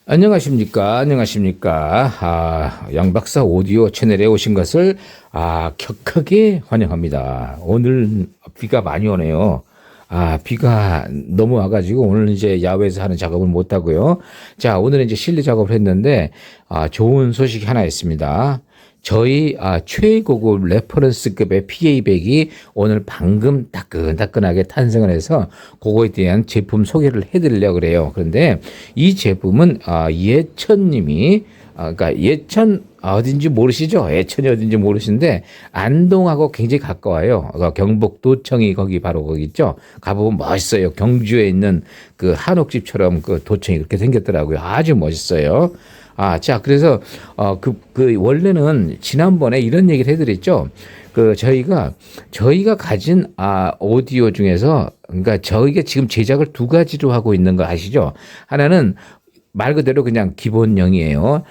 안녕하십니까. 안녕하십니까. 양박사 오디오 채널에 오신 것을 격하게 환영합니다. 오늘 비가 많이 오네요. 비가 너무 와가지고 오늘 이제 야외에서 하는 작업을 못 하고요. 자, 오늘은 이제 실내 작업을 했는데, 좋은 소식이 하나 있습니다. 저희 최고급 레퍼런스급의 PA100이 오늘 방금 따끈따끈하게 탄생을 해서 그거에 대한 제품 소개를 해드리려고 그래요. 그런데 이 제품은 예천님이 그러니까 예천 어딘지 모르시죠? 예천이 어딘지 모르시는데 안동하고 굉장히 가까워요. 경북도청이 거기 바로 거기 있죠. 가보면 멋있어요. 경주에 있는 그 한옥집처럼 그 도청이 그렇게 생겼더라고요. 아주 멋있어요. 자, 그래서, 원래는 지난번에 이런 얘기를 해드렸죠. 저희가 가진, 오디오 중에서, 그러니까 저희가 지금 제작을 두 가지로 하고 있는 거 아시죠? 하나는 말 그대로 그냥 기본형이에요.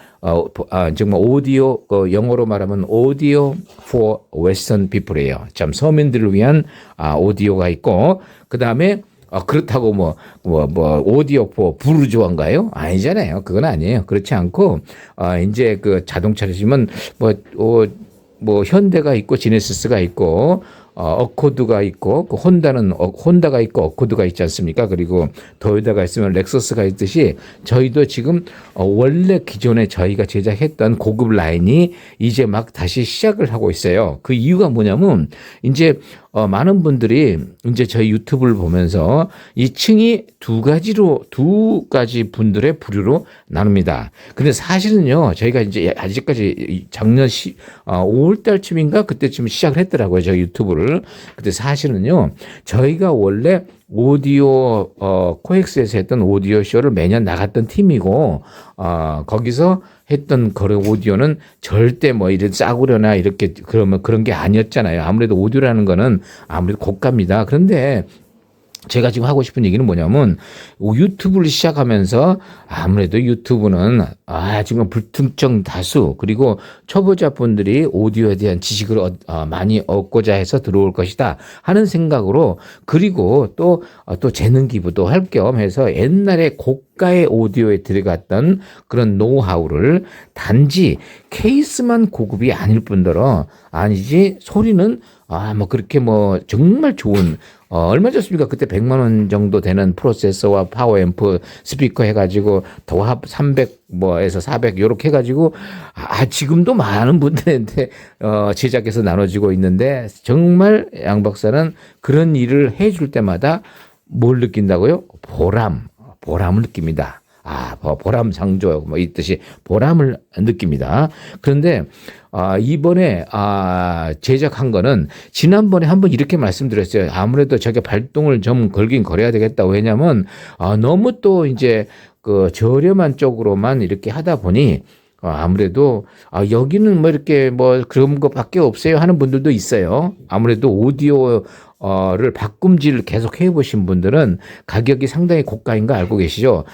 정말 오디오, 영어로 말하면 오디오 for Western people이에요. 참 서민들을 위한, 오디오가 있고, 그 다음에 그렇다고 오디오 포 부르주아인가요? 아니잖아요. 그건 아니에요. 그렇지 않고, 이제 그 자동차시면 현대가 있고, 지네시스가 있고, 어코드가 있고, 혼다가 있고, 어코드가 있지 않습니까? 그리고 도요타가 있으면 렉서스가 있듯이 저희도 지금 원래 기존에 저희가 제작했던 고급 라인이 이제 막 다시 시작을 하고 있어요. 그 이유가 뭐냐면, 이제 많은 분들이 이제 저희 유튜브를 보면서 이 층이 두 가지 분들의 부류로 나눕니다. 근데 사실은요, 저희가 이제 아직까지 작년 5월 달쯤인가 그때쯤 시작을 했더라고요. 저희 유튜브를. 근데 사실은요, 저희가 원래 오디오, 코엑스에서 했던 오디오 쇼를 매년 나갔던 팀이고, 거기서 했던 그런 오디오는 절대 이런 싸구려나 이렇게 그런 게 아니었잖아요. 아무래도 오디오라는 거는 아무래도 고가입니다. 그런데 제가 지금 하고 싶은 얘기는 뭐냐면 유튜브를 시작하면서 아무래도 유튜브는 지금 불특정 다수 그리고 초보자분들이 오디오에 대한 지식을 많이 얻고자 해서 들어올 것이다 하는 생각으로 그리고 또 재능 기부도 할 겸 해서 옛날에 고가의 오디오에 들어갔던 그런 노하우를 단지 케이스만 고급이 아닐 뿐더러 아니지 소리는 그렇게 정말 좋은 얼마 줬습니까? 그때 100만 원 정도 되는 프로세서와 파워 앰프 스피커 해가지고 도합 300에서 400 요렇게 해가지고 지금도 많은 분들한테 제작해서 나눠지고 있는데 정말 양 박사는 그런 일을 해줄 때마다 뭘 느낀다고요? 보람을 느낍니다. 보람상조 이 뜻이 보람을 느낍니다. 그런데 이번에 제작한 거는 지난번에 한번 이렇게 말씀드렸어요. 아무래도 자기 발동을 좀 걸긴 걸어야 되겠다. 왜냐하면 너무 또 이제 그 저렴한 쪽으로만 이렇게 하다 보니 아무래도 여기는 이렇게 그런 것밖에 없어요 하는 분들도 있어요. 아무래도 오디오를 바꿈질을 계속 해보신 분들은 가격이 상당히 고가인 거 알고 계시죠?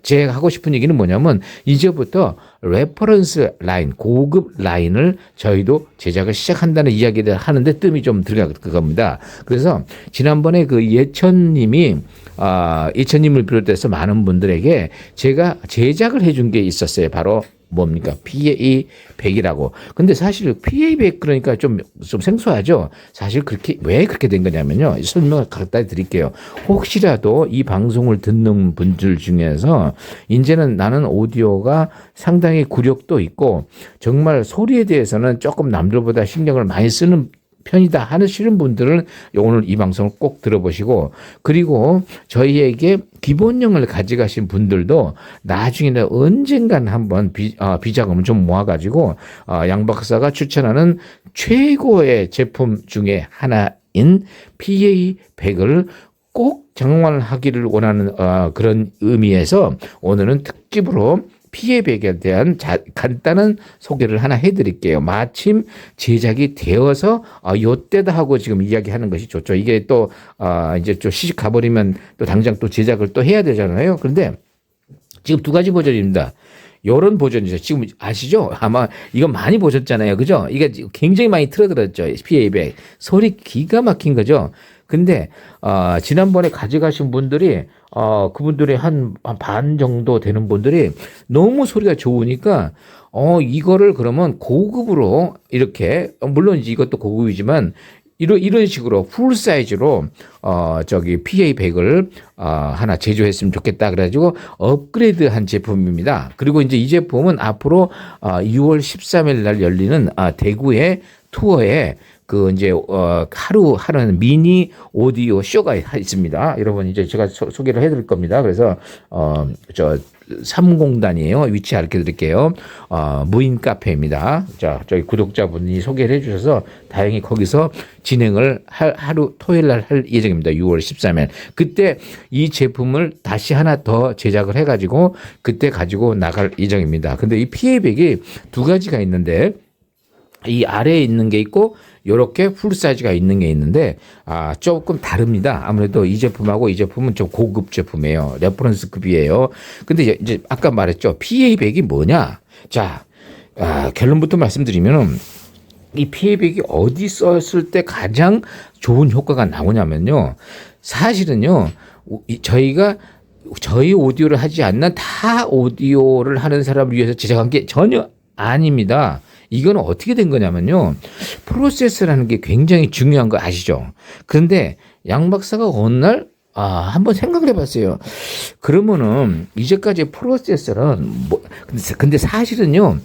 제가 하고 싶은 얘기는 뭐냐면 이제부터 레퍼런스 라인, 고급 라인을 저희도 제작을 시작한다는 이야기를 하는데 뜸이 좀 들어갈 겁니다. 그래서 지난번에 그 예천님을 비롯해서 많은 분들에게 제가 제작을 해준 게 있었어요. 바로 뭡니까? PA100이라고. 근데 사실 PA100 그러니까 좀 생소하죠? 사실 왜 그렇게 된 거냐면요. 설명을 갖다 드릴게요. 혹시라도 이 방송을 듣는 분들 중에서 이제는 나는 오디오가 상당히 굴욕도 있고 정말 소리에 대해서는 조금 남들보다 신경을 많이 쓰는 편이다 하시는 분들은 오늘 이 방송을 꼭 들어보시고 그리고 저희에게 기본형을 가져가신 분들도 나중에는 언젠간 한번 비자금을 좀 모아가지고 양 박사가 추천하는 최고의 제품 중에 하나인 PA100을 꼭 장만하기를 원하는 그런 의미에서 오늘은 특집으로 PA100에 대한 간단한 소개를 하나 해드릴게요. 마침 제작이 되어서 요때다 하고 지금 이야기하는 것이 좋죠. 이게 또 이제 좀 시집 가버리면 또 당장 또 제작을 또 해야 되잖아요. 그런데 지금 두 가지 버전입니다. 요런 버전이죠. 지금 아시죠? 아마 이거 많이 보셨잖아요. 그죠? 이게 굉장히 많이 틀어들었죠. PA100. 소리 기가 막힌 거죠. 근데 지난번에 가져가신 분들이 그분들이 한 반 정도 되는 분들이 너무 소리가 좋으니까 이거를 그러면 고급으로 이렇게 물론 이제 이것도 고급이지만 이런 식으로 풀 사이즈로 PA100을 하나 제조했으면 좋겠다 그래가지고 업그레이드한 제품입니다. 그리고 이제 이 제품은 앞으로 6월 13일 날 열리는 대구의 투어에 그 이제 하루 하는 미니 오디오 쇼가 있습니다. 여러분 이제 제가 소개를 해드릴 겁니다. 그래서 저 3공단이에요. 위치 알려 드릴게요. 무인 카페입니다. 자, 저희 구독자분이 소개를 해주셔서 다행히 거기서 진행을 하루 토요일 날 할 예정입니다. 6월 13일. 그때 이 제품을 다시 하나 더 제작을 해가지고 그때 가지고 나갈 예정입니다. 근데 이 PA100이 두 가지가 있는데 이 아래에 있는 게 있고 요렇게 풀 사이즈가 있는 게 있는데 조금 다릅니다. 아무래도 이 제품하고 이 제품은 좀 고급 제품이에요. 레퍼런스급이에요. 근데 이제 아까 말했죠. PA100이 뭐냐? 자, 결론부터 말씀드리면 이 PA100이 어디 썼을 때 가장 좋은 효과가 나오냐면요. 사실은요. 저희 오디오를 하지 않는 타 오디오를 하는 사람을 위해서 제작한 게 전혀 아닙니다. 이건 어떻게 된 거냐면요. 프로세스라는 게 굉장히 중요한 거 아시죠? 그런데 양 박사가 어느 날 한번 생각을 해봤어요. 그러면은 이제까지 프로세서는 근데 사실은요.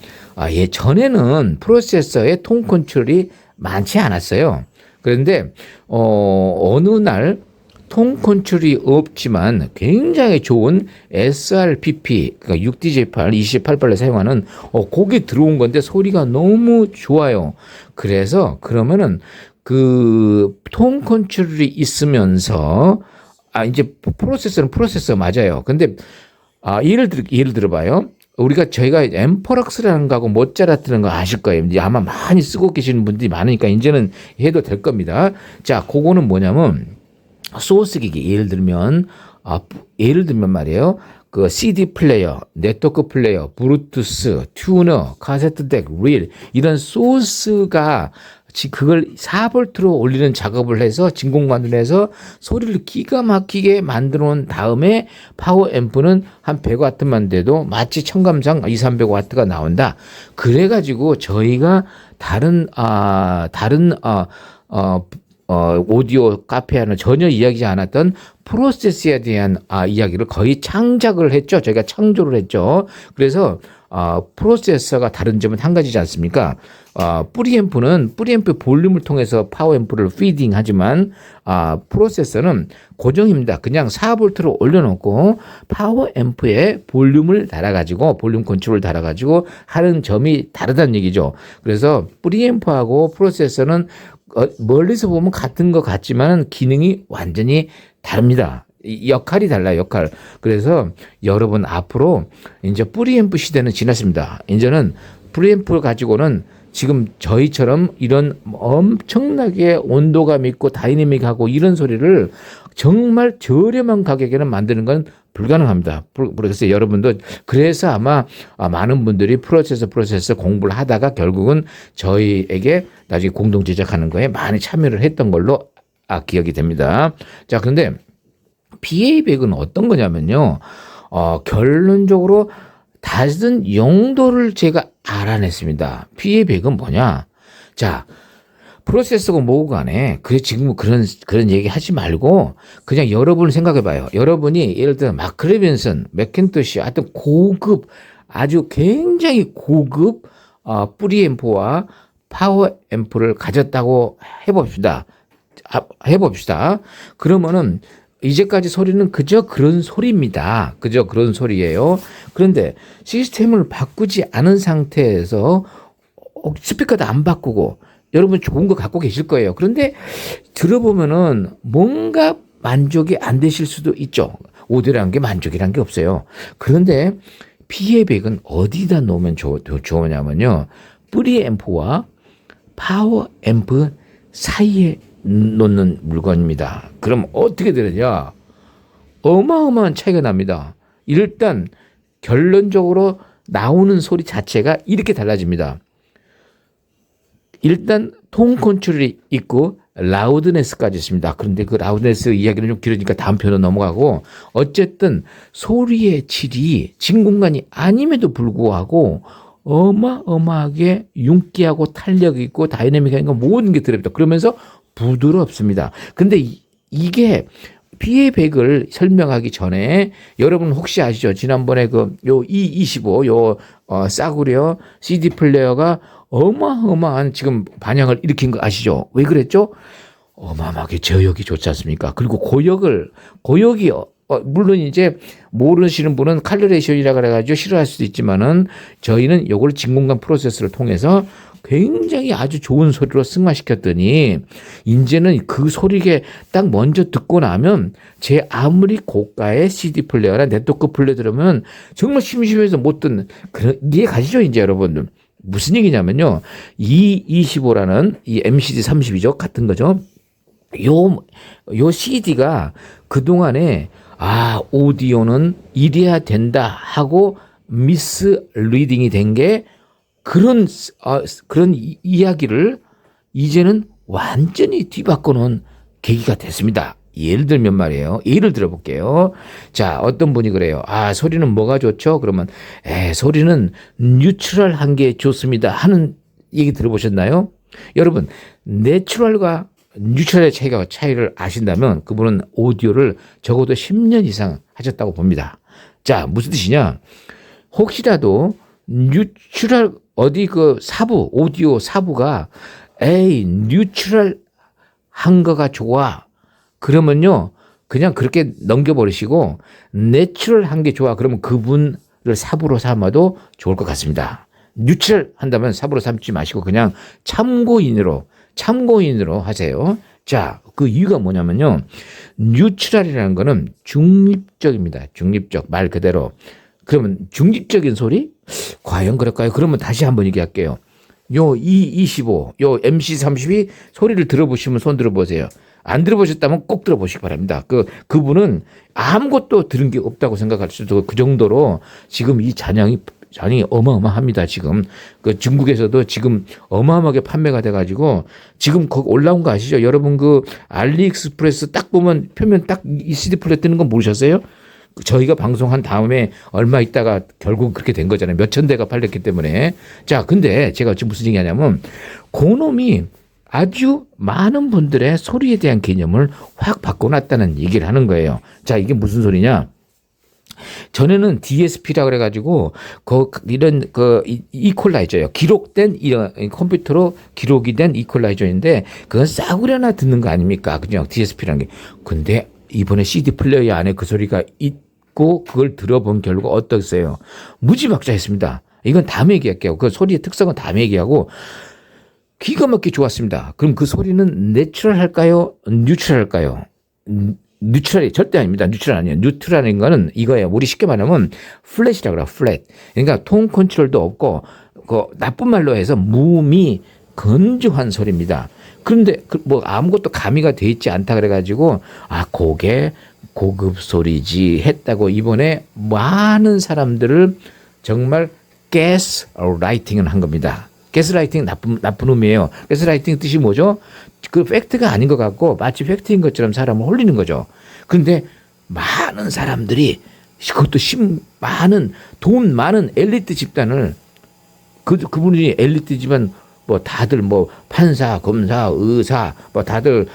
전에는 프로세서의 톤 컨트롤이 많지 않았어요. 그런데 어느 날 톤 컨트롤이 없지만 굉장히 좋은 SRPP, 그러니까 6DJ8, 28발을 사용하는 그게 들어온 건데 소리가 너무 좋아요. 그래서 그러면은 그 톤 컨트롤이 있으면서 이제 프로세서는 프로세서 맞아요. 근데 예를 들어봐요. 저희가 엠퍼럭스라는 거하고 모짜르트라는 거 아실 거예요. 이제 아마 많이 쓰고 계시는 분들이 많으니까 이제는 해도 될 겁니다. 자, 그거는 뭐냐면 소스 기기 예를 들면 말이에요. 그 CD 플레이어, 네트워크 플레이어, 브루투스, 튜너, 카세트 덱, 릴 이런 소스가 그걸 4V로 올리는 작업을 해서 진공관을 해서 소리를 기가 막히게 만들어 놓은 다음에 파워 앰프는 한 100W만 돼도 마치 청감상 200-300W가 나온다. 그래가지고 저희가 다른 오디오 카페와는 전혀 이야기하지 않았던 프로세스에 대한 이야기를 거의 창작을 했죠. 저희가 창조를 했죠. 그래서 프로세서가 다른 점은 한 가지지 않습니까? 프리앰프 볼륨을 통해서 파워앰프를 피딩하지만 프로세서는 고정입니다. 그냥 4V로 올려놓고 파워앰프에 볼륨을 달아가지고 볼륨 컨트롤을 달아가지고 하는 점이 다르다는 얘기죠. 그래서 프리앰프하고 프로세서는 멀리서 보면 같은 것 같지만 기능이 완전히 다릅니다. 역할이 달라요, 역할. 그래서 여러분 앞으로 이제 프리앰프 시대는 지났습니다. 이제는 프리앰프 가지고는 지금 저희처럼 이런 엄청나게 온도감 있고 다이내믹하고 이런 소리를 정말 저렴한 가격에는 만드는 건 불가능합니다. 그래서 여러분도 그래서 아마 많은 분들이 프로세서 공부를 하다가 결국은 저희에게 나중에 공동 제작하는 거에 많이 참여를 했던 걸로 기억이 됩니다. 자, 그런데 PA100은 어떤 거냐면요. 결론적으로 다른 용도를 제가 알아냈습니다. PA100은 뭐냐? 자, 프로세서가 뭐고 간에 지금 그런 얘기 하지 말고 그냥 여러분 생각해 봐요. 여러분이 예를 들어 마크 레빈슨, 맥킨토시 하여튼 고급 아주 굉장히 고급 프리앰프와 파워 앰프를 가졌다고 해봅시다. 그러면은 이제까지 소리는 그저 그런 소리입니다. 그저 그런 소리예요. 그런데 시스템을 바꾸지 않은 상태에서 스피커도 안 바꾸고 여러분 좋은 거 갖고 계실 거예요. 그런데 들어보면은 뭔가 만족이 안 되실 수도 있죠. 오디오라는 게 만족이란 게 없어요. 그런데 PA100은 어디다 놓으면 좋으냐면요. 프리앰프와 파워 앰프 사이에 놓는 물건입니다. 그럼 어떻게 되느냐? 어마어마한 차이가 납니다. 일단 결론적으로 나오는 소리 자체가 이렇게 달라집니다. 일단 톤 컨트롤이 있고 라우드네스까지 있습니다. 그런데 그 라우드네스 이야기는 좀 길으니까 다음 편으로 넘어가고 어쨌든 소리의 질이 진공관이 아님에도 불구하고 어마어마하게 윤기하고 탄력 있고 다이내믹한 거 모든 게 들어있다. 그러면서 부드럽습니다. 근데 이게 PA100을 설명하기 전에 여러분 혹시 아시죠? 지난번에 요 E25 싸구려 CD 플레이어가 어마어마한 지금 반향을 일으킨 거 아시죠? 왜 그랬죠? 어마어마하게 저역이 좋지 않습니까? 그리고 고역이 물론 이제 모르시는 분은 칼리레이션이라 그래가지고 싫어할 수도 있지만은 저희는 요걸 진공관 프로세스를 통해서 굉장히 아주 좋은 소리로 승화시켰더니 이제는 그 소리가 딱 먼저 듣고 나면 제 아무리 고가의 CD 플레이어나 네트워크 플레이어 들으면 정말 심심해서 못 듣는 그런 이해 가시죠 이제 여러분들. 무슨 얘기냐면요. E25라는 이 MCD30이죠. 같은 거죠. 요 CD가 그동안에 오디오는 이래야 된다 하고 미스 리딩이 된 게 그런 이야기를 이제는 완전히 뒤바꿔 놓은 계기가 됐습니다. 예를 들면 말이에요. 예를 들어볼게요. 자, 어떤 분이 그래요. 소리는 뭐가 좋죠? 그러면 소리는 뉴트럴한 게 좋습니다 하는 얘기 들어보셨나요? 여러분, 내추럴과 뉴트럴의 차이를 아신다면 그분은 오디오를 적어도 10년 이상 하셨다고 봅니다. 자, 무슨 뜻이냐? 혹시라도 뉴트럴 오디오 사부가 뉴트럴 한 거가 좋아. 그러면요, 그냥 그렇게 넘겨버리시고 내추럴 한 게 좋아. 그러면 그분을 사부로 삼아도 좋을 것 같습니다. 뉴트럴 한다면 사부로 삼지 마시고 그냥 참고인으로 하세요. 자, 그 이유가 뭐냐면요. 뉴트럴이라는 거는 중립적입니다. 중립적, 말 그대로. 그러면 중립적인 소리? 과연 그럴까요? 그러면 다시 한번 얘기할게요. 요 E25, 요 MC30이 소리를 들어보시면 손 들어보세요. 안 들어보셨다면 꼭 들어보시기 바랍니다. 그분은 아무것도 들은 게 없다고 생각할 수도 그 정도로 지금 이 잔이 어마어마합니다. 지금 그 중국에서도 지금 어마어마하게 판매가 돼가지고 지금 거기 올라온 거 아시죠? 여러분 그 알리익스프레스 딱 보면 표면 딱 이 CD 플레이 뜨는 거 모르셨어요? 저희가 방송한 다음에 얼마 있다가 결국 그렇게 된 거잖아요. 몇천 대가 팔렸기 때문에. 자, 근데 제가 지금 무슨 얘기하냐면 그놈이 아주 많은 분들의 소리에 대한 개념을 확 바꿔놨다는 얘기를 하는 거예요. 자, 이게 무슨 소리냐? 전에는 DSP라 그래가지고 이런 이퀄라이저예요. 기록된 이런 컴퓨터로 기록이 된 이퀄라이저인데 그건 싸구려나 듣는 거 아닙니까? 그냥 DSP라는 게. 근데 이번에 CD 플레이어 안에 그 소리가 있고 그걸 들어본 결과 어떠세요? 무지막지했습니다. 이건 다음에 얘기할게요. 그 소리의 특성은 다음에 얘기하고 기가 막히게 좋았습니다. 그럼 그 소리는 내추럴 할까요? 뉴트럴 할까요? 뉴트럴이 절대 아닙니다. 뉴트럴 아니에요. 뉴트럴인 거는 이거예요. 우리 쉽게 말하면 플랫이라고 그래요. 플랫. 그러니까 톤 컨트롤도 없고 나쁜 말로 해서 무미 건조한 소리입니다. 그런데 뭐 아무것도 가미가 돼 있지 않다 그래가지고 그게 고급 소리지 했다고 이번에 많은 사람들을 정말 가스라이팅을 한 겁니다. 가스라이팅 나쁜 의미예요. 가스라이팅 뜻이 뭐죠? 그 팩트가 아닌 것 같고 마치 팩트인 것처럼 사람을 홀리는 거죠. 그런데 많은 사람들이 그것도 돈 많은 엘리트 집단을 그분이 엘리트지만 뭐 다들 뭐 판사, 검사, 의사 뭐 다들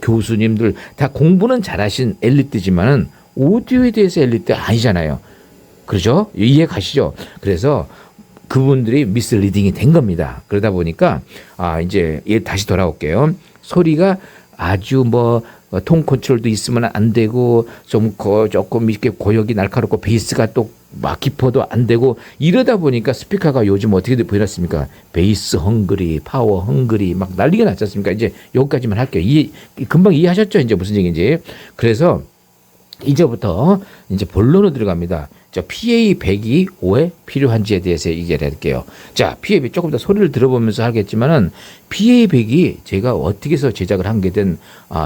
교수님들 다 공부는 잘하신 엘리트지만은 오디오에 대해서 엘리트 아니잖아요. 그렇죠? 이해 가시죠? 그래서 그분들이 미스리딩이 된 겁니다. 그러다 보니까 이제 다시 돌아올게요. 소리가 아주 톤 컨트롤도 있으면 안 되고 조금 이렇게 고역이 날카롭고 베이스가 또 막 깊어도 안 되고 이러다 보니까 스피커가 요즘 어떻게 보이났습니까? 베이스 헝그리, 파워 헝그리 막 난리가 났지 않습니까? 이제 여기까지만 할게요. 금방 이해하셨죠? 이제 무슨 얘기인지. 그래서 이제부터 이제 본론으로 들어갑니다. PA100이 왜 필요한지에 대해서 얘기를 할게요. 자, PA100 조금 더 소리를 들어보면서 하겠지만은 PA100이 제가 어떻게 해서 제작을 한 게 된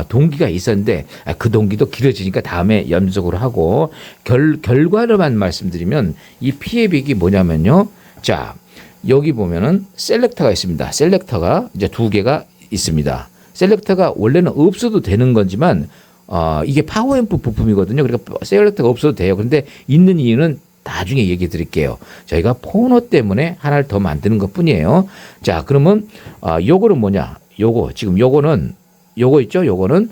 동기가 있었는데 그 동기도 길어지니까 다음에 연속으로 하고 결과로만 말씀드리면 이 PA100이 뭐냐면요. 자, 여기 보면은 셀렉터가 있습니다. 셀렉터가 이제 두 개가 있습니다. 셀렉터가 원래는 없어도 되는 거지만 이게 파워앰프 부품이거든요. 그러니까 셀렉터가 없어도 돼요. 그런데 있는 이유는 나중에 얘기해 드릴게요. 저희가 포너 때문에 하나를 더 만드는 것 뿐이에요. 자, 그러면 요거는 뭐냐? 요거 있죠? 요거는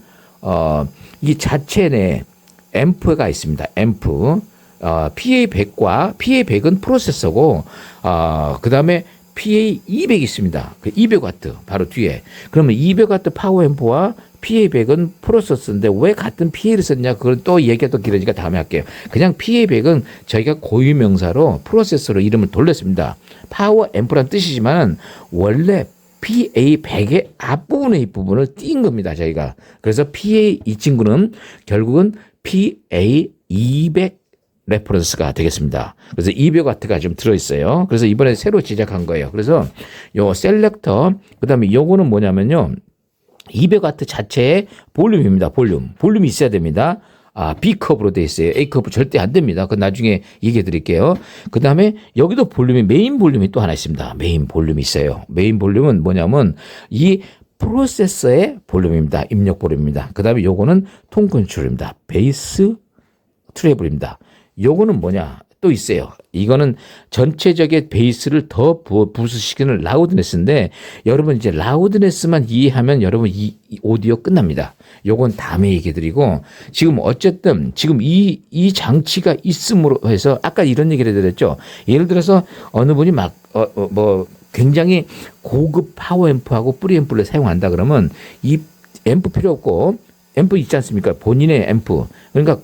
이 자체 내에 앰프가 있습니다. 앰프. PA100과 PA100은 프로세서고 그다음에 PA200이 있습니다. 그 200와트 바로 뒤에. 그러면 200와트 파워앰프와 PA100은 프로세서인데 왜 같은 PA를 썼냐? 그걸 또 얘기가 또 길어지니까 다음에 할게요. 그냥 PA100은 저희가 고유 명사로 프로세서로 이름을 돌렸습니다. 파워앰프란 뜻이지만 원래 PA100의 앞부분의 이 부분을 띈 겁니다. 저희가. 그래서 PA 이 친구는 결국은 PA200 레퍼런스가 되겠습니다. 그래서 200와트가 좀 들어있어요. 그래서 이번에 새로 제작한 거예요. 그래서 요 셀렉터, 그 다음에 요거는 뭐냐면요. 200와트 자체의 볼륨입니다. 볼륨이 있어야 됩니다. B컵으로 되어 있어요. A컵으로 절대 안 됩니다. 그건 나중에 얘기해 드릴게요. 그 다음에 여기도 메인 볼륨이 또 하나 있습니다. 메인 볼륨이 있어요. 메인 볼륨은 뭐냐면 이 프로세서의 볼륨입니다. 입력 볼륨입니다. 그 다음에 요거는 톤 컨트롤입니다. 베이스 트래블입니다. 요거는 뭐냐 또 있어요. 이거는 전체적인 베이스를 더 부스시키는 라우드네스인데 여러분 이제 라우드네스만 이해하면 여러분 이 오디오 끝납니다. 요건 다음에 얘기해 드리고 지금 어쨌든 지금 이 장치가 있음으로 해서 아까 이런 얘기를 해드렸죠. 예를 들어서 어느 분이 뭐 굉장히 고급 파워앰프하고 프리앰프를 사용한다 그러면 이 앰프 필요 없고 앰프 있지 않습니까? 본인의 앰프. 그러니까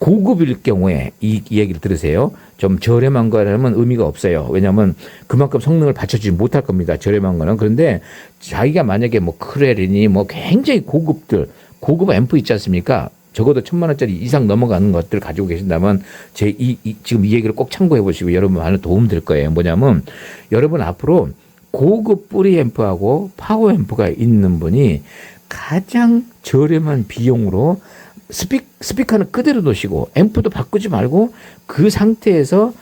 고급일 경우에 이 얘기를 들으세요. 좀 저렴한 거라면 의미가 없어요. 왜냐하면 그만큼 성능을 받쳐주지 못할 겁니다. 저렴한 거는. 그런데 자기가 만약에 뭐 크레린이 뭐 굉장히 고급 앰프 있지 않습니까? 적어도 1,000만 원짜리 이상 넘어가는 것들 가지고 계신다면 지금 이 얘기를 꼭 참고해 보시고 여러분 많은 도움 될 거예요. 뭐냐면 여러분 앞으로 고급 프리앰프하고 파워앰프가 있는 분이 가장 저렴한 비용으로 스피커는 그대로 놓으시고 앰프도 바꾸지 말고 그 상태에서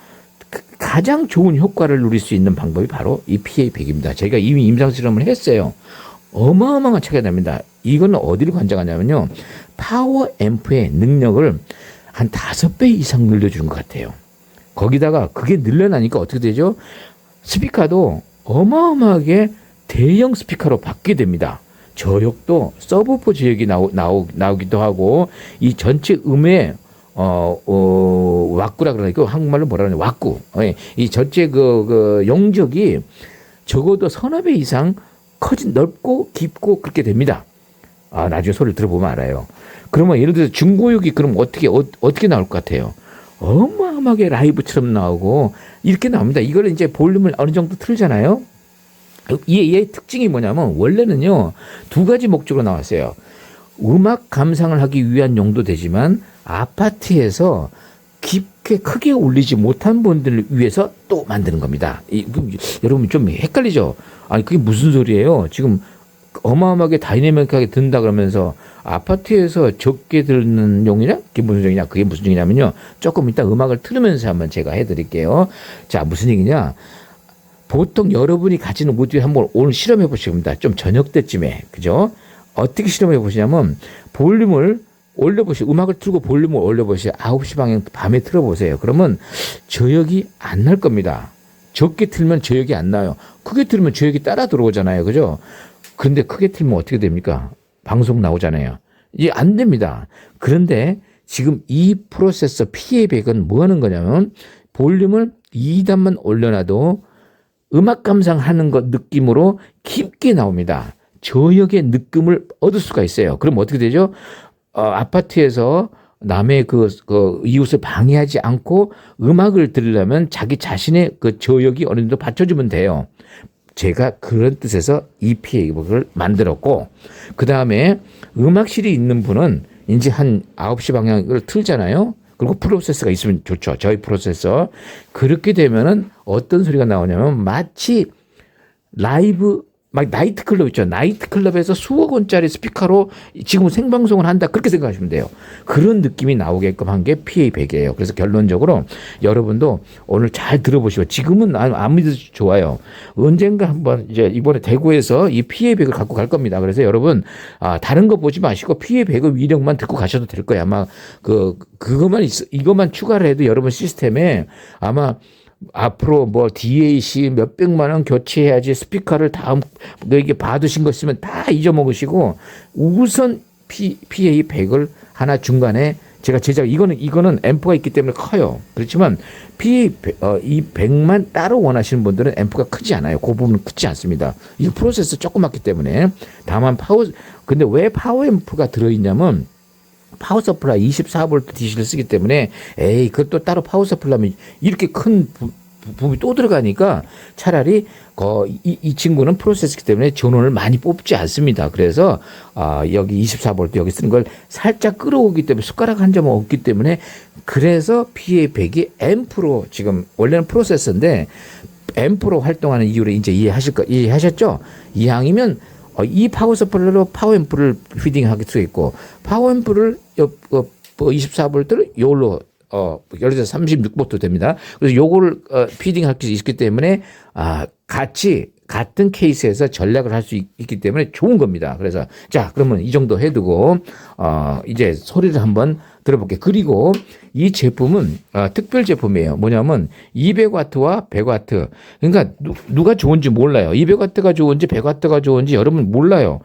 가장 좋은 효과를 누릴 수 있는 방법이 바로 이 PA100입니다. 저희가 이미 임상 실험을 했어요. 어마어마한 차이가 납니다. 이거는 어디를 관장하냐면요. 파워 앰프의 능력을 한 5배 이상 늘려주는 것 같아요. 거기다가 그게 늘려나니까 어떻게 되죠? 스피커도 어마어마하게 대형 스피커로 바뀌게 됩니다. 저역도 서브우퍼 저역이 나오기도 하고 이 전체 음의 왁구라 그러니까 한국말로 뭐라 그러냐 왁구. 이 전체 그 용적이 적어도 서너 배 이상 넓고 깊고 그렇게 됩니다. 나중에 소리를 들어보면 알아요. 그러면 예를 들어서 중고역이 그럼 어떻게 나올 것 같아요? 어마어마하게 라이브처럼 나오고 이렇게 나옵니다. 이걸 이제 볼륨을 어느 정도 틀잖아요. 얘의 특징이 뭐냐면 원래는요 2가지 목적으로 나왔어요. 음악 감상을 하기 위한 용도 되지만 아파트에서 깊게 크게 울리지 못한 분들을 위해서 또 만드는 겁니다. 여러분 좀 헷갈리죠? 아니 그게 무슨 소리예요? 지금 어마어마하게 다이내믹하게 든다 그러면서 아파트에서 적게 듣는 용이냐? 그게 무슨 용이냐? 그게 무슨 용이냐면요. 조금 이따 음악을 틀으면서 한번 제가 해드릴게요. 자, 무슨 얘기냐? 보통 여러분이 가지는 오디오 한번 오늘 실험해 보시면 됩니다. 좀 저녁 때쯤에. 그죠? 어떻게 실험해 보시냐면 볼륨을 올려보시고 음악을 틀고 볼륨을 올려보시고 9시 방향 밤에 틀어보세요. 그러면 저역이 안 날 겁니다. 적게 틀면 저역이 안 나요. 크게 틀면 저역이 따라 들어오잖아요. 그죠? 근데 크게 틀면 어떻게 됩니까? 방송 나오잖아요. 이게 안 됩니다. 그런데 지금 이 프로세서 PA100은 뭐 하는 거냐면 볼륨을 2단만 올려놔도 음악 감상하는 것 느낌으로 깊게 나옵니다. 저역의 느낌을 얻을 수가 있어요. 그럼 어떻게 되죠? 아파트에서 남의 그 이웃을 방해하지 않고 음악을 들으려면 자기 자신의 그 저역이 어느 정도 받쳐주면 돼요. 제가 그런 뜻에서 EPA를 만들었고, 그 다음에 음악실이 있는 분은 이제 한 9시 방향을 틀잖아요. 그리고 프로세서가 있으면 좋죠. 저희 프로세서. 그렇게 되면은 어떤 소리가 나오냐면 마치 라이브 막 나이트클럽 있죠. 나이트클럽에서 수억 원짜리 스피커로 지금 생방송을 한다. 그렇게 생각하시면 돼요. 그런 느낌이 나오게끔 한 게 PA100이에요. 그래서 결론적으로 여러분도 오늘 잘 들어보시고 지금은 아무 데도 좋아요. 언젠가 한번 이제 이번에 대구에서 이 PA100을 갖고 갈 겁니다. 그래서 여러분 다른 거 보지 마시고 PA100의 위력만 듣고 가셔도 될 거예요. 아마 이것만 추가를 해도 여러분 시스템에 아마 앞으로 뭐 DAC 몇백만 원 교체해야지 스피커를 다음 너에게 받으신 거 있으면 다 잊어먹으시고 우선 PA100을 하나 중간에 제가 이거는 앰프가 있기 때문에 커요. 그렇지만 이 100만 따로 원하시는 분들은 앰프가 크지 않아요. 그 부분은 크지 않습니다. 이 프로세스 조그맣기 때문에 다만 근데 왜 파워 앰프가 들어있냐면 파워 서플라이 24V DC를 쓰기 때문에 그것도 따로 파워 서플라이면 이렇게 큰 부품이 또 들어가니까 차라리 이 친구는 프로세스이기 때문에 전원을 많이 뽑지 않습니다. 그래서 여기 24V 여기 쓰는 걸 살짝 끌어오기 때문에 숟가락 한 점 없기 때문에 그래서 PA100이 앰프로 지금 원래는 프로세서인데 앰프로 활동하는 이유를 이제 이해하셨죠? 이왕이면 이 파워 서플라이로 파워 앰프를 피딩할 수 있고 파워 앰프를 24V를 요걸로 예를 들어서 36V 됩니다. 그래서 요거를 피딩할 수 있기 때문에 같은 케이스에서 전략을 할 수 있기 때문에 좋은 겁니다. 그래서 자 그러면 이 정도 해두고 이제 소리를 한번 들어볼게요. 그리고 이 제품은 특별 제품이에요. 뭐냐면 200W와 100W. 그러니까 누가 좋은지 몰라요. 200W가 좋은지 100W가 좋은지 여러분 몰라요.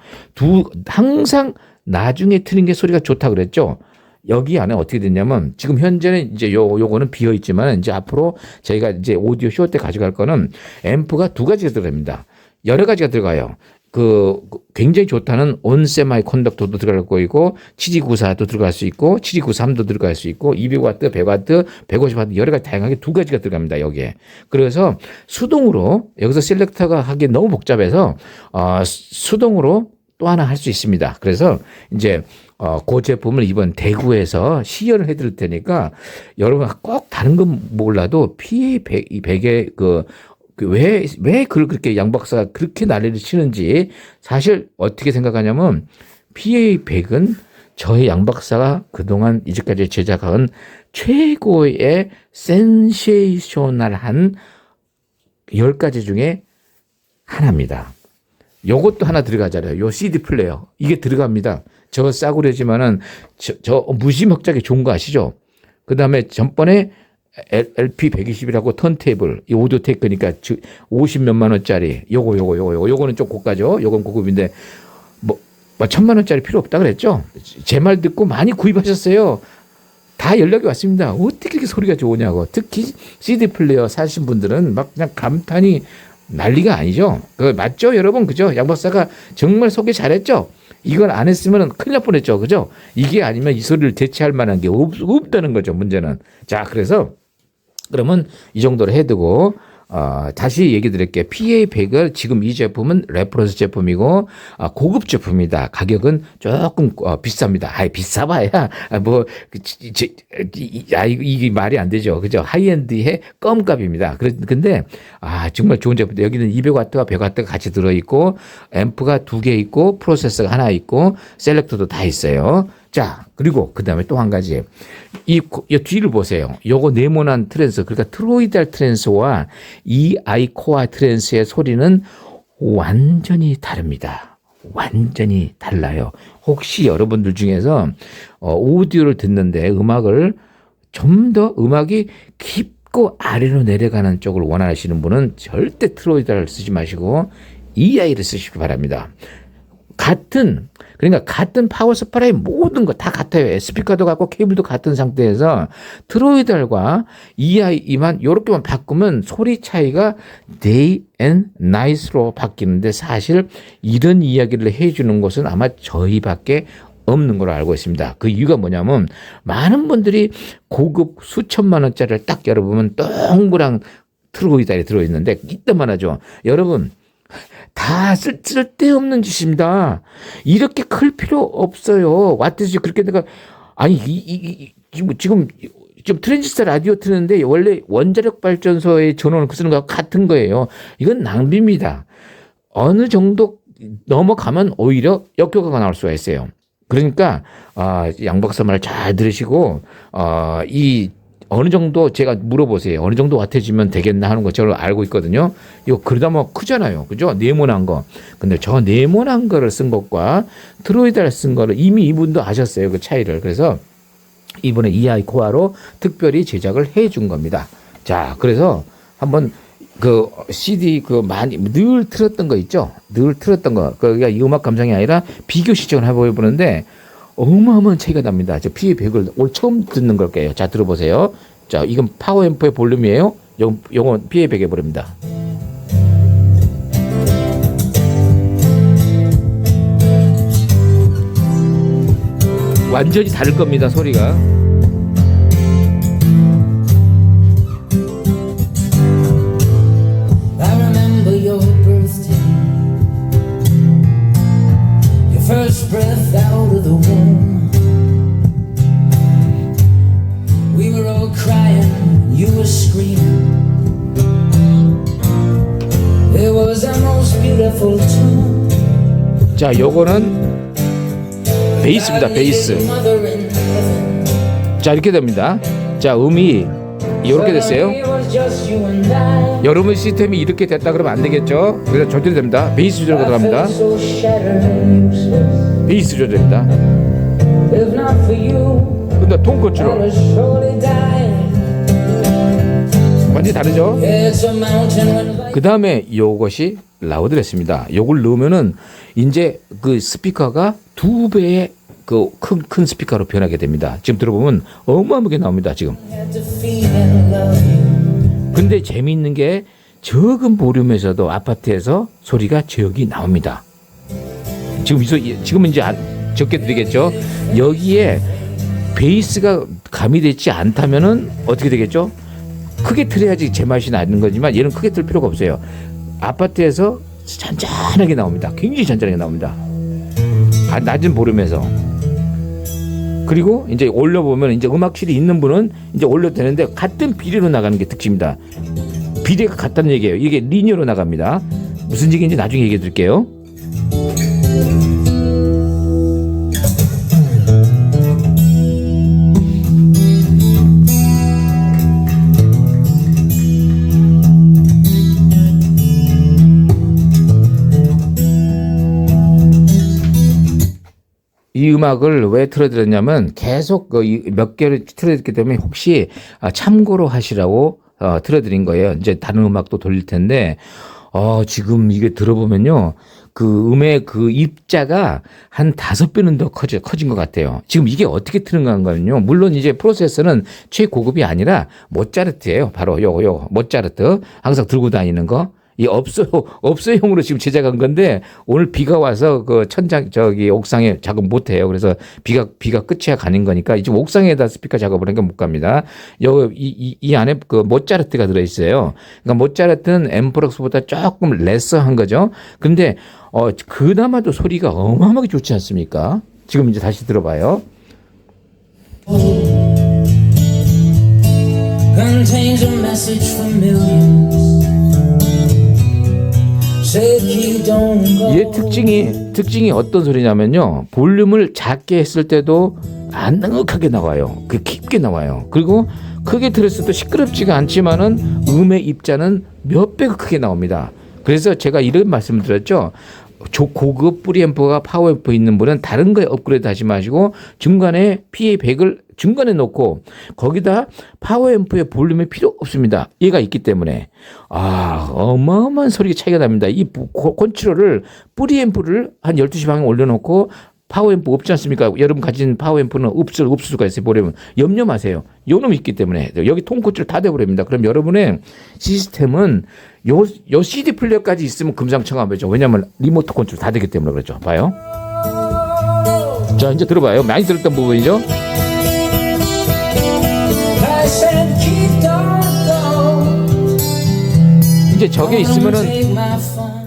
항상 나중에 트는 게 소리가 좋다 그랬죠. 여기 안에 어떻게 됐냐면 지금 현재는 이제 요거는 비어 있지만 이제 앞으로 저희가 이제 오디오 쇼 때 가져갈 거는 앰프가 두 가지가 들어갑니다. 여러 가지가 들어가요. 굉장히 좋다는 온세마이 컨덕터도 들어갈 거이고 7294도 들어갈 수 있고 7293도 들어갈 수 있고 200W, 100W, 150W 여러 가지 다양하게 두 가지가 들어갑니다. 여기에. 그래서 수동으로 여기서 셀렉터가 하기 너무 복잡해서 수동으로 또 하나 할 수 있습니다. 그래서 이제 그 제품을 이번 대구에서 시연을 해드릴 테니까 여러분 꼭 다른 건 몰라도 PA100의 왜 그렇게 양 박사가 그렇게 난리를 치는지 사실 어떻게 생각하냐면 PA100은 저희 양 박사가 그동안 이제까지 제작한 최고의 센세이셔널한 10가지 중에 하나입니다. 요것도 하나 들어가잖아요. 요 CD 플레이어. 이게 들어갑니다. 저 싸구려지만은 저 무지막지하게 좋은 거 아시죠? 그 다음에 전번에 LP120이라고 턴테이블, 이 오디오 테이크니까 50몇만 원짜리, 요거는 좀 고가죠. 요건 고급인데, 뭐 1000만 원짜리 필요 없다 그랬죠? 제 말 듣고 많이 구입하셨어요. 다 연락이 왔습니다. 어떻게 이렇게 소리가 좋으냐고. 특히 CD 플레이어 사신 분들은 막 그냥 감탄이 난리가 아니죠. 맞죠, 여러분? 그죠? 양 박사가 정말 소개 잘했죠? 이걸 안 했으면 큰일 날 뻔했죠. 그죠? 이게 아니면 이 소리를 대체할 만한 게 없다는 거죠, 문제는. 자, 그러면 이 정도로 해두고, 다시 얘기 드릴게요. PA100을 지금 이 제품은 레퍼런스 제품이고, 고급 제품이다. 가격은 조금 비쌉니다. 비싸봐야, 이게 말이 안 되죠. 그죠? 하이엔드의 껌값입니다. 근데, 정말 좋은 제품인데, 여기는 200W와 100W가 같이 들어있고, 앰프가 2개 있고, 프로세서가 하나 있고, 셀렉터도 다 있어요. 자, 그리고 그 다음에 또 한 가지. 이 뒤를 보세요. 요거 네모난 트랜스, 그러니까 트로이달 트랜스와 EI 코어 트랜스의 소리는 완전히 다릅니다. 완전히 달라요. 혹시 여러분들 중에서 오디오를 듣는데 음악을 좀 더 음악이 깊고 아래로 내려가는 쪽을 원하시는 분은 절대 트로이달을 쓰지 마시고 EI를 쓰시기 바랍니다. 그러니까 같은 파워 서플라이 모든 거 다 같아요. 스피커도 같고 케이블도 같은 상태에서 트로이달과 EI만 요렇게만 바꾸면 소리 차이가 day and night로 바뀌는데 사실 이런 이야기를 해주는 것은 아마 저희밖에 없는 걸로 알고 있습니다. 그 이유가 뭐냐면 많은 분들이 고급 수천만 원짜리를 딱 열어보면 동그란 트로이달이 들어있는데 이때만 하죠. 여러분 다 쓸데없는 짓입니다. 이렇게 클 필요 없어요. 왓트지 그렇게 내가 지금 트랜지스터 라디오 트는데 원래 원자력 발전소의 전원을 쓰는 거하고 같은 거예요. 이건 낭비입니다. 어느 정도 넘어가면 오히려 역효과가 나올 수가 있어요. 그러니까 양 박사 말 잘 들으시고 이 어느 정도 제가 물어보세요. 어느 정도 와트지면 되겠나 하는 거 저를 알고 있거든요. 이거 그러다 뭐 크잖아요. 그죠? 네모난 거. 근데 저 네모난 거를 쓴 것과 트로이드를 쓴 거를 이미 이분도 아셨어요. 그 차이를. 그래서 이번에 EI 코어로 특별히 제작을 해 준 겁니다. 자, 그래서 한번 그 CD 그 많이 늘 틀었던 거 있죠? 늘 틀었던 거. 그러니까 이 음악 감상이 아니라 비교 시청을 해보는데 어마어마한 차이가 납니다. 저 PA100을 오늘 처음 듣는 걸 거예요. 자, 들어보세요. 자, 이건 파워앰프의 볼륨이에요. 요건 PA100의 볼륨입니다. 완전히 다를 겁니다, 소리가. First breath out of the womb, we were all crying, you were screaming. It was the most beautiful tune. 자, 요거는 베이스입니다. 베이스. 자, 이렇게 됩니다. 자, 음이 이렇게 됐어요. 여러분 시스템이 이렇게 됐다 그러면 안 되겠죠. 그래서 조절이 됩니다. 베이스 조절가 들어갑니다. 베이스 조절입니다. 근데 톤 컨트롤 완전히 다르죠. 그 다음에 요것이 라우드레스입니다. 요걸 넣으면은 이제 그 스피커가 2배의 그 큰 스피커로 변하게 됩니다. 지금 들어보면 어마어마하게 나옵니다. 지금. 근데 재미있는 게 적은 볼륨에서도 아파트에서 소리가 저기 나옵니다. 지금은 이제 적게 드리겠죠. 여기에 베이스가 가미되지 않다면은 어떻게 되겠죠? 크게 틀어야지 제맛이 나는 거지만 얘는 크게 틀 필요가 없어요. 아파트에서 잔잔하게 나옵니다. 굉장히 잔잔하게 나옵니다. 낮은 볼륨에서. 그리고 이제 올려보면 이제 음악실이 있는 분은 이제 올려도 되는데 같은 비례로 나가는 게 특징입니다. 비례가 같다는 얘기예요. 이게 리니어로 나갑니다. 무슨 얘기인지 나중에 얘기해 드릴게요. 이 음악을 왜 틀어드렸냐면 계속 몇 개를 틀어드렸기 때문에 혹시 참고로 하시라고 틀어드린 거예요. 이제 다른 음악도 돌릴 텐데 지금 이게 들어보면요. 그 음의 그 입자가 한 5배는 더 커진 것 같아요. 지금 이게 어떻게 트는 건가요? 물론 이제 프로세서는 최고급이 아니라 모차르트예요. 바로 요거 모차르트 항상 들고 다니는 거. 이 업소용으로 지금 제작한 건데 오늘 비가 와서 그 천장 옥상에 작업 못 해요. 그래서 비가 끝이야 가는 거니까 이제 옥상에다 스피커 작업을 하니까 못 갑니다. 이 안에 그 모차르트가 들어 있어요. 그러니까 모차르트는 엠프럭스보다 조금 레서한 거죠. 근데 그나마도 소리가 어마어마하게 좋지 않습니까? 지금 이제 다시 들어봐요. Contains a message for millions. 얘 특징이 어떤 소리냐면요. 볼륨을 작게 했을 때도 안 넉넉하게 나와요. 그 깊게 나와요. 그리고 크게 들었을 때 시끄럽지가 않지만은 음의 입자는 몇 배가 크게 나옵니다. 그래서 제가 이런 말씀을 드렸죠. 고급 프리앰프가 파워앰프 있는 분은 다른 거에 업그레이드 하지 마시고 중간에 PA100을 중간에 놓고 거기다 파워앰프의 볼륨이 필요 없습니다. 얘가 있기 때문에 어마어마한 소리 차이가 납니다. 이 컨트롤을 프리앰프를 한 12시 방향 올려놓고 파워앰프 없지 않습니까? 여러분 가진 파워앰프는 없을 수가 있어요. 보려면 염려 마세요. 요놈이 있기 때문에 여기 통 컨트롤 다 돼버립니다. 그럼 여러분의 시스템은 요 CD 플레이어까지 있으면 금상첨화죠. 왜냐하면 리모트 컨트롤 다 되기 때문에 그렇죠. 봐요. 자 이제 들어봐요. 많이 들었던 부분이죠. 이제 저게 있으면은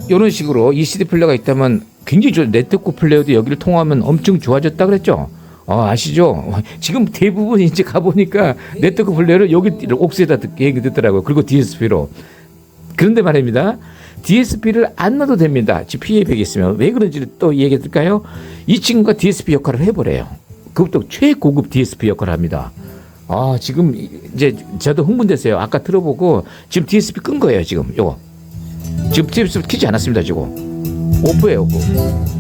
이런 식으로 이 CD 플레이어가 있다면 굉장히 좋아요. 네트워크 플레이어도 여기를 통하면 엄청 좋아졌다 그랬죠. 아시죠? 지금 대부분 이제 가보니까 네트워크 플레이어를 여기 옥스에다 얘기 듣더라고요. 그리고 DSP로. 그런데 말입니다. DSP를 안 넣어도 됩니다. 지금 PA100이 있으면. 왜 그런지 또 얘기해 드릴까요? 이 친구가 DSP 역할을 해버려요. 그것도 최고급 DSP 역할을 합니다. 아, 지금 이제 저도 흥분됐어요. 아까 들어보고 지금 DSP 끈 거예요. 지금 요거. 지금 DSP 키지 않았습니다. 지금 오프예요. 오프.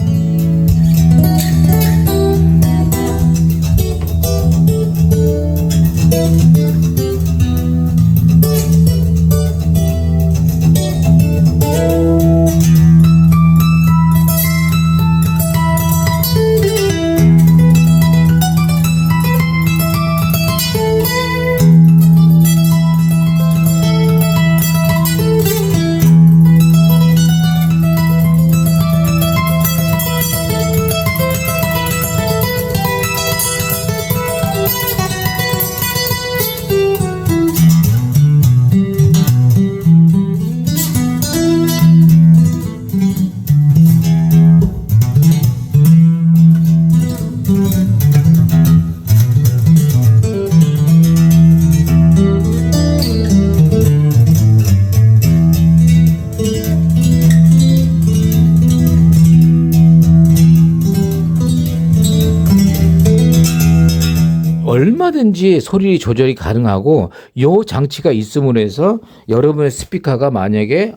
얼마든지 소리 조절이 가능하고 요 장치가 있음으로 해서 여러분의 스피커가 만약에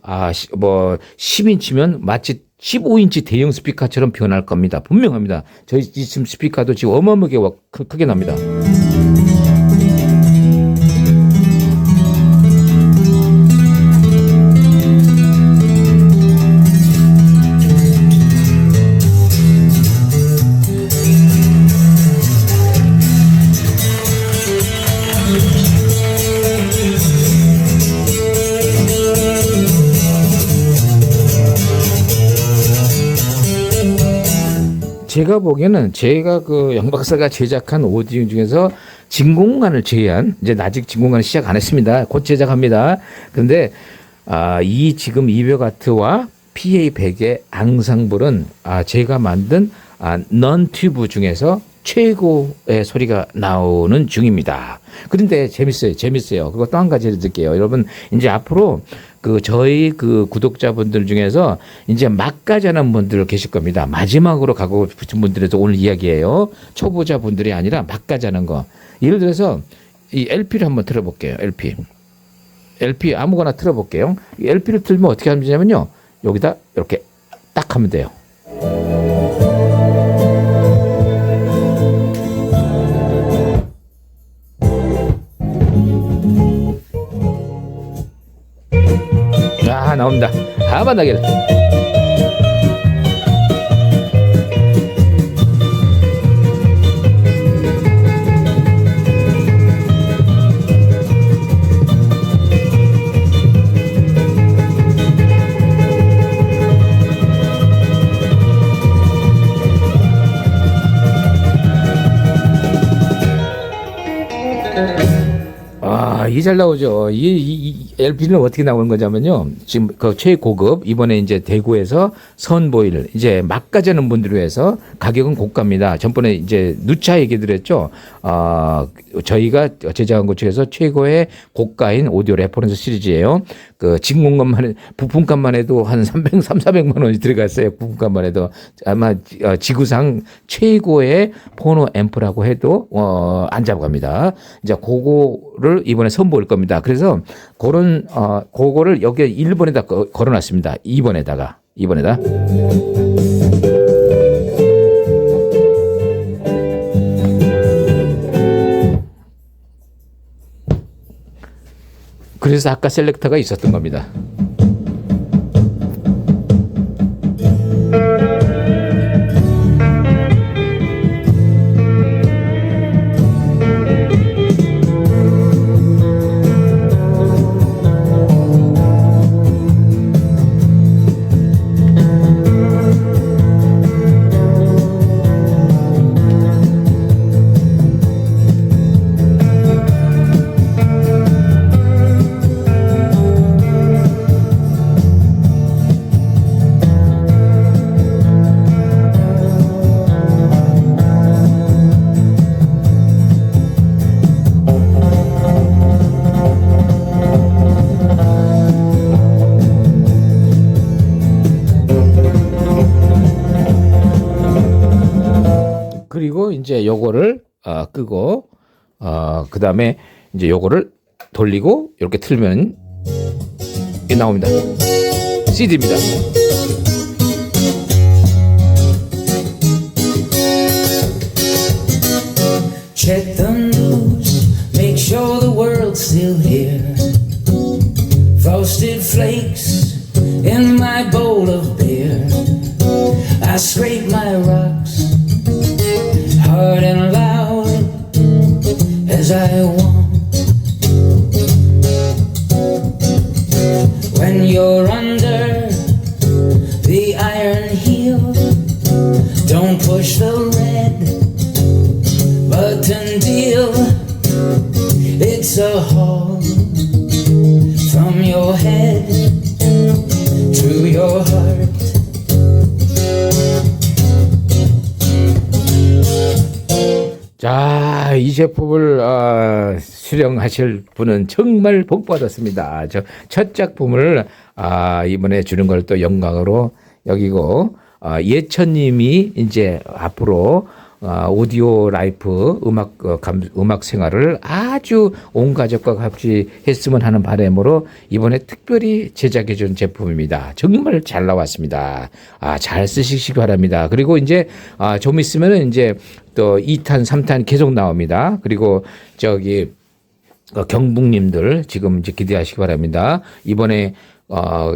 뭐 10인치면 마치 15인치 대형 스피커처럼 변할 겁니다. 분명합니다. 저희 지금 스피커도 지금 어마어마하게 크게 납니다. 제가 보기에는 제가 그 영 박사가 제작한 오디오 중에서 진공관을 제외한, 이제 아직 진공관을 시작 안 했습니다. 곧 제작합니다. 그런데 이 지금 200W와 PA100의 앙상블은 제가 만든 넌 튜브 중에서 최고의 소리가 나오는 중입니다. 그런데 재밌어요. 그리고 또 한 가지를 드릴게요. 여러분, 이제 앞으로 저희 구독자분들 중에서 이제 막까지 하는 분들 계실 겁니다. 마지막으로 가고 싶은 분들에서 오늘 이야기예요. 초보자 분들이 아니라 막까지 하는 거. 예를 들어서 이 LP를 한번 틀어볼게요. LP 아무거나 틀어볼게요. 이 LP를 틀면 어떻게 하냐면요. 여기다 이렇게 딱 하면 돼요. 나옵니다. 하반나길. 이게 잘 나오죠. 이 LP는 어떻게 나오는 거냐면요. 지금 그 최고급, 이번에 이제 대구에서 선보일, 이제 막까지 하는 분들을 위해서 가격은 고가입니다. 전번에 이제 누차 얘기 드렸죠. 저희가 제작한 것 중에서 최고의 고가인 오디오 레퍼런스 시리즈예요. 그 진공관만, 부품값만 해도 한 400만 원이 들어갔어요. 부품값만 해도. 아마 지구상 최고의 포노 앰프라고 해도 안 잡아갑니다. 이제 그거를 이번에 선보일 겁니다. 그래서 그거를 여기 1번에다 걸어놨습니다. 2번에다. 그래서 아까 셀렉터가 있었던 겁니다. 이제 요거를 끄고 그다음에 이제 요거를 돌리고 이렇게 틀면 이게 나옵니다. CD입니다. Check the news, make sure the world's still here. Frosted flakes in my bowl of beer. I scrape my rocks hard and loud as I want. When you're under the iron heel, don't push the red button deal. It's a haul from your head to your heart. 자, 이 제품을 수령하실 분은 정말 복 받았습니다. 저 첫 작품을 이번에 주는 걸 또 영광으로 여기고 예천님이 이제 앞으로 오디오 라이프 음악 생활을 아주 온 가족과 같이 했으면 하는 바람으로 이번에 특별히 제작해 준 제품입니다. 정말 잘 나왔습니다. 잘 쓰시기 바랍니다. 그리고 이제 좀 있으면은 이제 또 2탄, 3탄 계속 나옵니다. 그리고 저기 경북님들 지금 이제 기대하시기 바랍니다. 이번에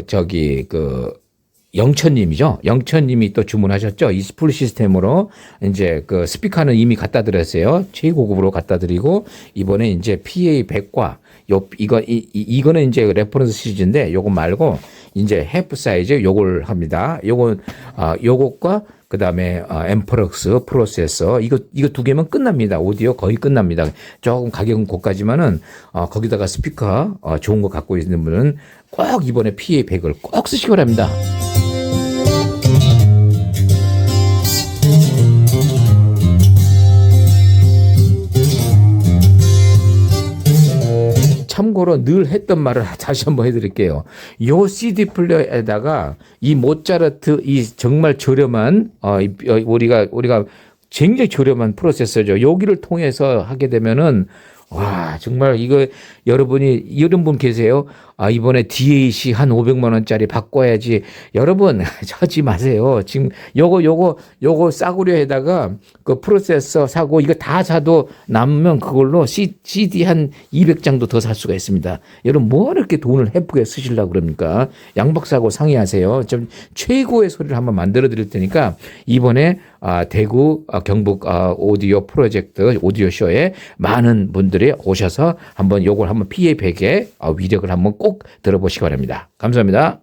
저기 영천님이죠. 영천님이 또 주문하셨죠. 이 풀 시스템으로 이제 그 스피커는 이미 갖다 드렸어요. 최고급으로 갖다 드리고 이번에 이제 PA100과 이거는 이제 레퍼런스 시리즈인데 요거 말고 이제 해프 사이즈 요걸 합니다. 요것과 그다음에 앰프럭스 프로세서 이거 두 개면 끝납니다. 오디오 거의 끝납니다. 조금 가격은 고가지만은 거기다가 스피커 좋은 거 갖고 있는 분은 꼭 이번에 PA100을 꼭 쓰시기 바랍니다. 참고로 늘 했던 말을 다시 한번 해드릴게요. 요 CD 플레이어에다가 이 모차르트 이 정말 저렴한 우리가 굉장히 저렴한 프로세서죠. 여기를 통해서 하게 되면은 와 정말 이거 여러분이 이런 분 계세요. 이번에 DAC 한 500만 원짜리 바꿔야지. 여러분 하지 마세요. 지금 요거 싸구려에다가 그 프로세서 사고 이거 다 사도 남으면 그걸로 CD 한 200장도 더 살 수가 있습니다. 여러분 뭐 이렇게 돈을 헤프게 쓰시려고 그럽니까? 양 박사하고 상의하세요. 좀 최고의 소리를 한번 만들어 드릴 테니까 이번에 대구 경북 오디오 프로젝트 오디오 쇼에 많은 분들이 오셔서 한번 요걸 한번 PA100의 위력을 한번 꼭 들어보시기 바랍니다. 감사합니다.